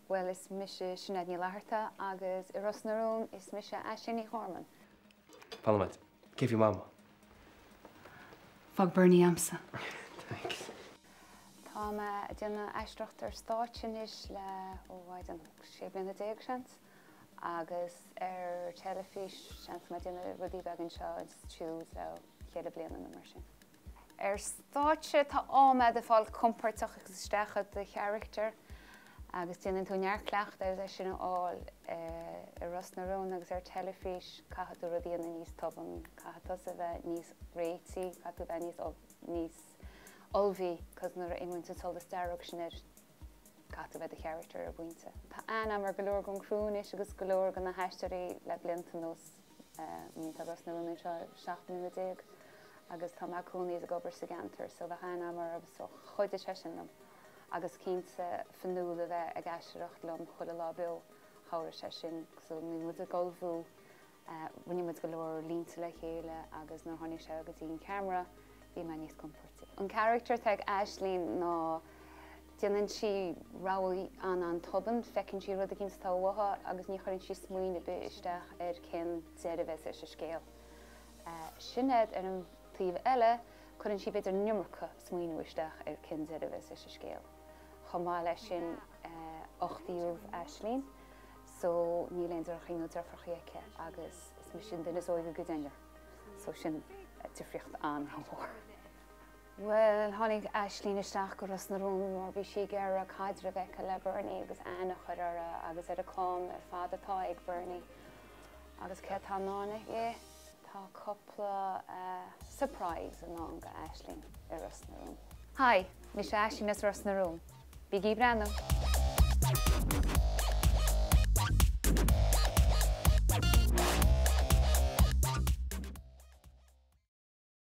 Well, is mis Sinéad Ní Fhlatharta agus I Ros na Rún is mis Sinéad Ní Fhlatharta. Palmat, kif mama? Fog Bernie amsa. Thanks. Tá me duna eisteacht stáitsin is le óhaid an sé bliana déag seans agus telefís seans me duna rudí beagán seo siúd le chéad bliana na mar sin. Stáitse tá áme de fáil comportach agus stechad de character agus duna tú nearcleacht agus sin áil I Ros na Rún agus telefís caithú rudí na níos toban caithtas a bheith níos réití caithú bheith níos olbhí cos nuair a imhainte soldas dearg sin caithú bheith de character a bhainte. Tá anam ar go leor gon crúnis agus go leor gan na heistearí le blianta nos tá Ros na Rún seo 7 agus tá macúnaí a gobar sa gantar, so bheit anam ar agus chuide seisinnam. Agus cínta fanúla bheith a gaiisireacht lom chud a lábeo háir sé sin, so ní mu a golbhú rinne mu go leor línta le chéile agus nó tháinig sé agus tíon camera bhí me níos comportí. An character teag Aislinn ná déanann si ráí an toban fecinn si rud a cinn táhatha agus ní chuann si smuoine be isteach ar cin deiribh is a scéal. Sinéad ar an taobh eile chuann si beidir numracha smuoine isteach ar cin deiribh is a scéal. Chomá lei sin 8 Aislinn, so ní léonidir chinú dearfrachaíocha agus is mu sin duine óige go déanir, so sin difriocht an mhór. Well, tháinig Aislinn isteach go Ros na Rún mar bhí si gar a caidre bheith le Bernie agus ana chuir agus ar a clán ar fad atá ag Bernie. Agus ce tá nána tá coppla surprise an ná go Aislinn I Ros na Rún. Hi, mis Aislinn is Ros na Rún. Biggie Brano.